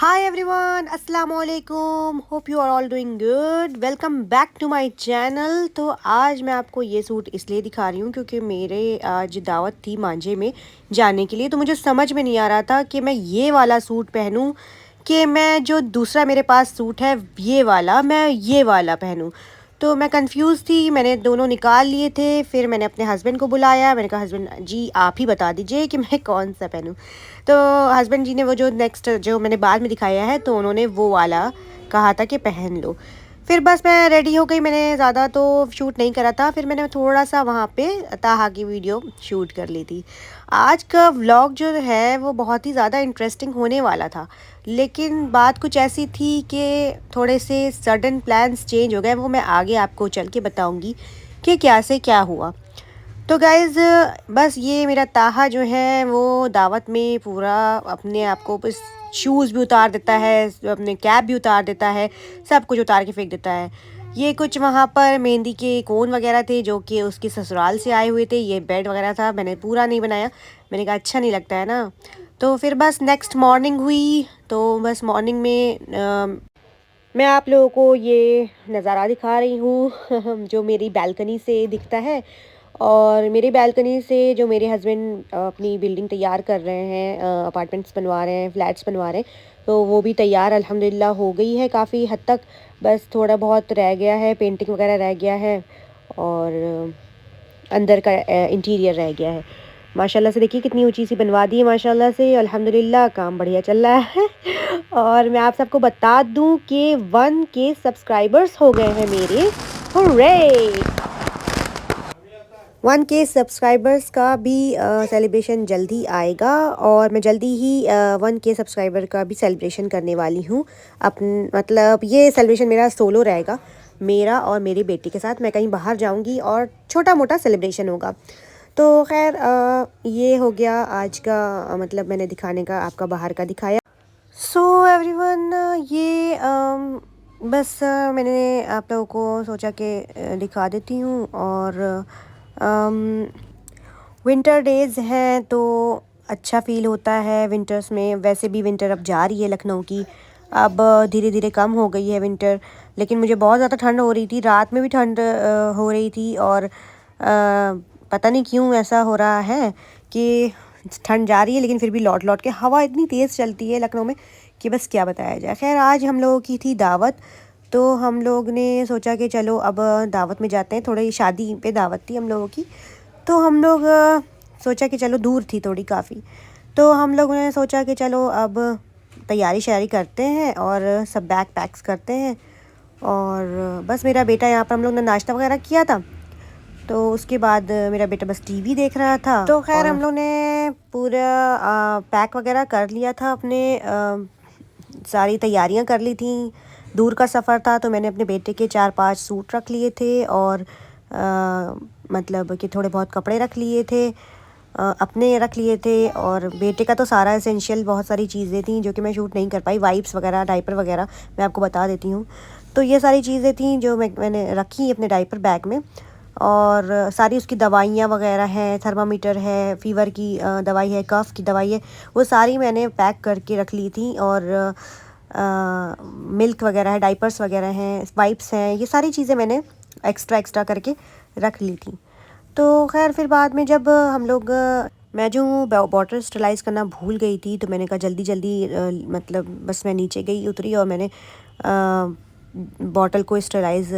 Hi everyone, अस्सलाम वालेकुम. Hope you are all doing good. Welcome back to my channel. तो आज मैं आपको ये सूट इसलिए दिखा रही हूँ क्योंकि मेरे आज दावत थी मांझे में जाने के लिए. तो मुझे समझ में नहीं आ रहा था कि मैं ये वाला सूट पहनूं कि मैं जो दूसरा मेरे पास सूट है ये वाला मैं ये वाला पहनूं. तो मैं कंफ्यूज थी. मैंने दोनों निकाल लिए थे. फिर मैंने अपने हस्बैंड को बुलाया. मैंने कहा हस्बैंड जी आप ही बता दीजिए कि मैं कौन सा पहनूं. तो हस्बैंड जी ने वो जो नेक्स्ट जो मैंने बाद में दिखाया है तो उन्होंने वो वाला कहा था कि पहन लो. फिर बस मैं रेडी हो गई. मैंने ज़्यादा तो शूट नहीं करा था. फिर मैंने थोड़ा सा वहाँ पे ताहा की वीडियो शूट कर ली थी. आज का व्लॉग जो है वो बहुत ही ज़्यादा इंटरेस्टिंग होने वाला था. लेकिन बात कुछ ऐसी थी कि थोड़े से सडन प्लान्स चेंज हो गए. वो मैं आगे आपको चल के बताऊँगी कि क्या से क्या हुआ. तो गाइज़ बस ये मेरा ताहा जो है वो दावत में पूरा अपने आप को बस शूज़ भी उतार देता है, अपने कैप भी उतार देता है, सब कुछ उतार के फेंक देता है. ये कुछ वहाँ पर मेहंदी के कोन वगैरह थे जो कि उसके ससुराल से आए हुए थे. ये बेड वगैरह था. मैंने पूरा नहीं बनाया. मैंने कहा अच्छा नहीं लगता है ना. तो फिर बस नेक्स्ट मॉर्निंग हुई. तो बस मॉर्निंग में मैं आप लोगों को ये नज़ारा दिखा रही हूँ जो मेरी बालकनी से दिखता है. और मेरी बालकनी से जो मेरे हस्बैंड अपनी बिल्डिंग तैयार कर रहे हैं, अपार्टमेंट्स बनवा रहे हैं, फ्लैट्स बनवा रहे हैं. तो वो भी तैयार अल्हम्दुलिल्लाह हो गई है काफ़ी हद तक. बस थोड़ा बहुत रह गया है, पेंटिंग वगैरह रह गया है. और अंदर का इंटीरियर रह गया है. माशाल्लाह से देखिए कितनी ऊंची सी बनवा दी है. माशाल्लाह से अल्हम्दुलिल्लाह काम बढ़िया चल रहा है. और मैं आप सबको बता दूं कि 1K सब्सक्राइबर्स हो गए हैं मेरे. हुर्रे. 1K सब्सक्राइबर्स का भी सेलिब्रेशन जल्दी आएगा. और मैं जल्दी ही 1K सब्सक्राइबर का भी सेलिब्रेशन करने वाली हूँ. मतलब ये सेलिब्रेशन मेरा सोलो रहेगा, मेरा और मेरी बेटी के साथ. मैं कहीं बाहर जाऊँगी और छोटा मोटा सेलिब्रेशन होगा. तो खैर ये हो गया आज का. मतलब मैंने दिखाने का आपका बाहर का दिखाया. सो एवरीवन ये बस मैंने आप लोगों को सोचा कि दिखा देती हूँ. और विंटर डेज़ हैं तो अच्छा फ़ील होता है विंटर्स में. वैसे भी विंटर अब जा रही है लखनऊ की. अब धीरे धीरे कम हो गई है विंटर. लेकिन मुझे बहुत ज़्यादा ठंड हो रही थी. रात में भी ठंड हो रही थी. और पता नहीं क्यों ऐसा हो रहा है कि ठंड जा रही है लेकिन फिर भी लौट लौट के हवा इतनी तेज़ चलती है लखनऊ में कि बस क्या बताया जाए. खैर आज हम लोगों की थी दावत. तो हम लोग ने सोचा कि चलो अब दावत में जाते हैं. थोड़ी शादी पे दावत थी हम लोगों की. तो हम लोग सोचा कि चलो दूर थी थोड़ी काफ़ी. तो हम लोगों ने सोचा कि चलो अब तैयारी शैयारी करते हैं और सब बैग पैक्स करते हैं. और बस मेरा बेटा यहाँ पर हम लोग ने नाश्ता वगैरह किया था. तो उसके बाद मेरा बेटा बस टीवी देख रहा था. तो खैर हम लोग ने पूरा पैक वगैरह कर लिया था. अपने सारी तैयारियां कर ली थी. दूर का सफ़र था तो मैंने अपने बेटे के 4-5 सूट रख लिए थे. और मतलब कि थोड़े बहुत कपड़े रख लिए थे, अपने रख लिए थे. और बेटे का तो सारा एसेंशियल बहुत सारी चीज़ें थी जो कि मैं शूट नहीं कर पाई. वाइप्स वगैरह, डाइपर वगैरह मैं आपको बता देती हूँ. तो ये सारी चीज़ें थी जो मैंने रखी अपने डाइपर बैग में. और सारी उसकी दवाइयाँ वगैरह हैं, थर्मामीटर है, फ़ीवर की दवाई है, कफ़ की दवाई है, वो सारी मैंने पैक करके रख ली थी. और मिल्क वगैरह है, डाइपर्स वगैरह हैं, वाइप्स हैं, ये सारी चीज़ें मैंने एक्स्ट्रा एक्स्ट्रा करके रख ली थी. तो खैर फिर बाद में जब हम लोग मैं जो बॉटल स्टरलाइज़ करना भूल गई थी तो मैंने कहा जल्दी जल्दी मतलब बस मैं नीचे गई उतरी और मैंने बॉटल को स्टरलाइज़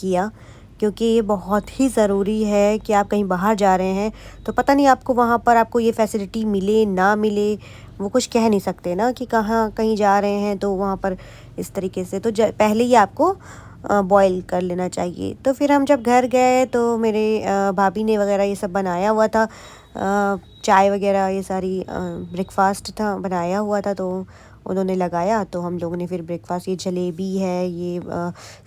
किया. क्योंकि ये बहुत ही ज़रूरी है कि आप कहीं बाहर जा रहे हैं तो पता नहीं आपको वहाँ पर आपको ये फैसिलिटी मिले ना मिले. वो कुछ कह नहीं सकते ना कि कहाँ कहीं जा रहे हैं तो वहाँ पर इस तरीके से. तो पहले ही आपको बॉईल कर लेना चाहिए. तो फिर हम जब घर गए तो मेरे भाभी ने वगैरह ये सब बनाया हुआ था. चाय वगैरह ये सारी ब्रेकफास्ट था बनाया हुआ था. तो उन्होंने लगाया तो हम लोगों ने फिर ब्रेकफास्ट, ये जलेबी है, ये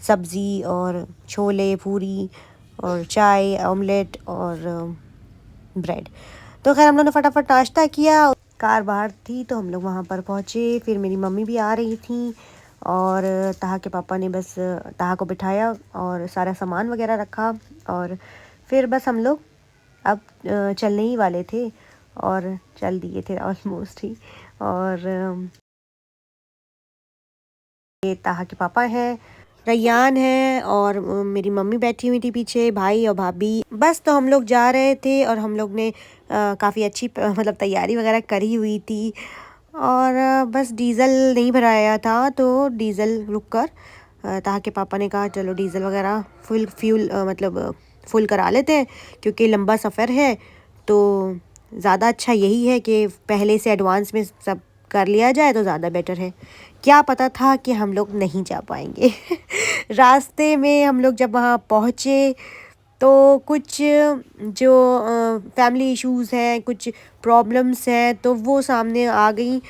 सब्ज़ी और छोले पूरी और चाय, ऑमलेट और ब्रेड. तो खैर हम लोगों ने फटाफट नाश्ता किया. कार बाहर थी तो हम लोग वहाँ पर पहुँचे. फिर मेरी मम्मी भी आ रही थी. और ताहा के पापा ने बस ताहा को बिठाया और सारा सामान वगैरह रखा. और फिर बस हम लोग अब चलने ही वाले थे और चल दिए थे ऑलमोस्ट ही. और ये ताहा के पापा हैं, रैयान है और मेरी मम्मी बैठी हुई थी पीछे, भाई और भाभी। बस तो हम लोग जा रहे थे और हम लोग ने काफ़ी अच्छी मतलब तैयारी वगैरह करी हुई थी और बस डीज़ल नहीं भराया था तो डीज़ल रुक कर ताहा के पापा ने कहा चलो डीज़ल वगैरह फुल फ्यूल मतलब फुल करा लेते हैं क्योंकि लंबा सफ़र है। तो ज़्यादा अच्छा यही है कि पहले से एडवांस में सब कर लिया जाए तो ज़्यादा बेटर है। क्या पता था कि हम लोग नहीं जा पाएंगे रास्ते में हम लोग जब वहाँ पहुँचे तो कुछ जो फैमिली इश्यूज़ हैं, कुछ प्रॉब्लम्स हैं तो वो सामने आ गई।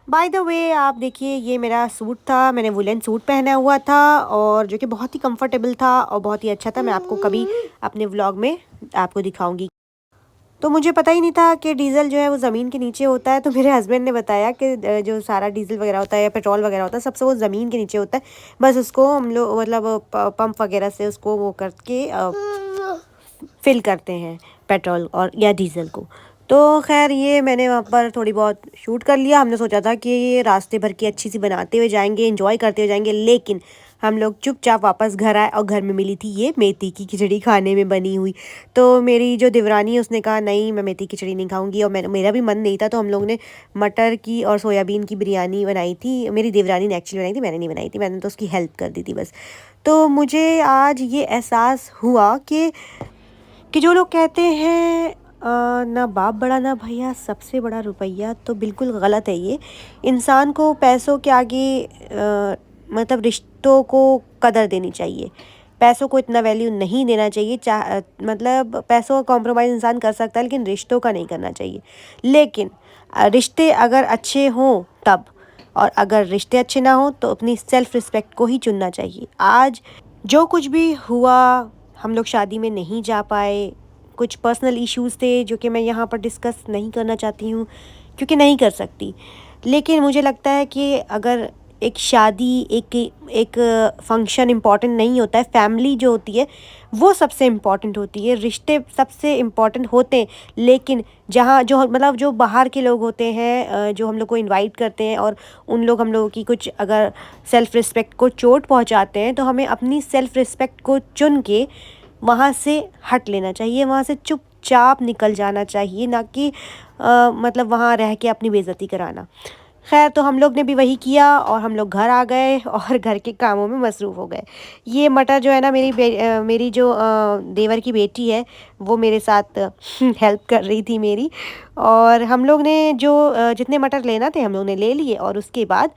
बाय द वे आप देखिए ये मेरा सूट था, मैंने वुलन सूट पहना हुआ था और जो कि बहुत ही कंफर्टेबल था और बहुत ही अच्छा था। मैं आपको कभी अपने व्लॉग में आपको दिखाऊंगी। तो मुझे पता ही नहीं था कि डीज़ल जो है वो ज़मीन के नीचे होता है। तो मेरे हस्बैंड ने बताया कि जो सारा डीज़ल वगैरह होता है या पेट्रोल वगैरह होता है सबसे वो ज़मीन के नीचे होता है। बस उसको हम लोग मतलब पंप वगैरह से उसको वो करके फिल करते हैं पेट्रोल और या डीज़ल को। तो खैर ये मैंने वहाँ पर थोड़ी बहुत शूट कर लिया। हमने सोचा था कि ये रास्ते भर की अच्छी सी बनाते हुए जाएंगे, एंजॉय करते हुए जाएंगे, लेकिन हम लोग चुपचाप वापस घर आए और घर में मिली थी ये मेथी की खिचड़ी खाने में बनी हुई। तो मेरी जो देवरानी है उसने कहा नहीं मैं मेथी खिचड़ी नहीं खाऊंगी और मेरा भी मन नहीं था। तो हम लोग ने मटर की और सोयाबीन की बिरयानी बनाई थी। मेरी देवरानी ने एक्चुअली बनाई थी, मैंने नहीं बनाई थी, मैंने तो उसकी हेल्प कर दी थी बस। तो मुझे आज ये एहसास हुआ कि जो लोग कहते हैं ना बाप बड़ा ना भैया सबसे बड़ा रुपया, तो बिल्कुल गलत है ये। इंसान को पैसों के आगे मतलब रिश्तों को कदर देनी चाहिए। पैसों को इतना वैल्यू नहीं देना चाहिए। मतलब पैसों का कॉम्प्रोमाइज़ इंसान कर सकता है लेकिन रिश्तों का नहीं करना चाहिए। लेकिन रिश्ते अगर अच्छे हों तब, और अगर रिश्ते अच्छे ना हों तो अपनी सेल्फ़ रिस्पेक्ट को ही चुनना चाहिए। आज जो कुछ भी हुआ, हम लोग शादी में नहीं जा पाए, कुछ पर्सनल इश्यूज़ थे जो कि मैं यहाँ पर डिस्कस नहीं करना चाहती हूँ क्योंकि नहीं कर सकती। लेकिन मुझे लगता है कि अगर एक शादी एक एक फंक्शन इम्पॉर्टेंट नहीं होता है, फैमिली जो होती है वो सबसे इम्पॉर्टेंट होती है, रिश्ते सबसे इम्पॉर्टेंट होते हैं। लेकिन जहाँ जो मतलब जो बाहर के लोग होते हैं जो हम लोग को इनवाइट करते हैं और उन लोग हम लोगों की कुछ अगर सेल्फ़ रिस्पेक्ट को चोट पहुँचाते हैं तो हमें अपनी सेल्फ़ रिस्पेक्ट को चुन के वहाँ से हट लेना चाहिए, वहाँ से चुपचाप निकल जाना चाहिए, ना कि मतलब वहाँ रह के अपनी बेइज्जती कराना। खैर तो हम लोग ने भी वही किया और हम लोग घर आ गए और घर के कामों में मसरूफ़ हो गए। ये मटर जो है ना मेरी जो देवर की बेटी है वो मेरे साथ हेल्प कर रही थी मेरी। और हम लोग ने जो जितने मटर लेना थे हम लोग ने ले लिए और उसके बाद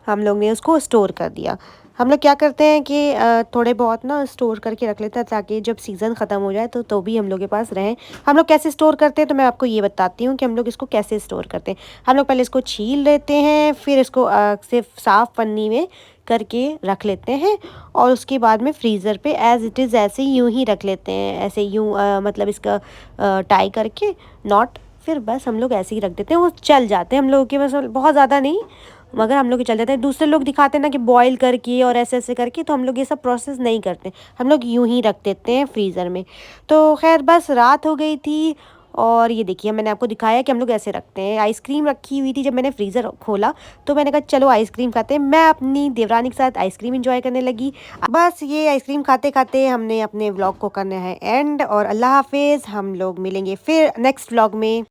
हम लोग ने उसको स्टोर कर दिया। हम लोग क्या करते हैं कि थोड़े बहुत ना स्टोर करके रख लेते हैं ताकि जब सीज़न ख़त्म हो जाए तो भी हम लोग के पास रहें। हम लोग कैसे स्टोर करते हैं तो मैं आपको ये बताती हूँ कि हम लोग इसको कैसे स्टोर करते हैं। हम लोग पहले इसको छील लेते हैं, फिर इसको सिर्फ साफ़ पन्नी में करके रख लेते हैं और उसके बाद में फ्रीज़र पे एज़ इट इज़ ऐसे यूं ही रख लेते हैं, ऐसे यूं मतलब इसका टाई करके नॉट, फिर बस हम लोग ऐसे ही रख देते हैं। वो चल जाते हैं हम लोगों के, बस बहुत ज़्यादा नहीं मगर हम लोग के चल जाते हैं। दूसरे लोग दिखाते हैं ना कि बॉईल करके और ऐसे ऐसे करके, तो हम लोग ये सब प्रोसेस नहीं करते, हम लोग यूं ही रख देते हैं फ्रीज़र में। तो खैर बस रात हो गई थी और ये देखिए मैंने आपको दिखाया कि हम लोग ऐसे रखते हैं। आइसक्रीम रखी हुई थी, जब मैंने फ्रीज़र खोला तो मैंने कहा चलो आइसक्रीम खाते हैं। मैं अपनी देवरानी के साथ आइसक्रीम एंजॉय करने लगी। बस ये आइसक्रीम खाते खाते हमने अपने व्लॉग को करना है एंड, और अल्लाह हाफिज़। हम लोग मिलेंगे फिर नेक्स्ट व्लॉग में।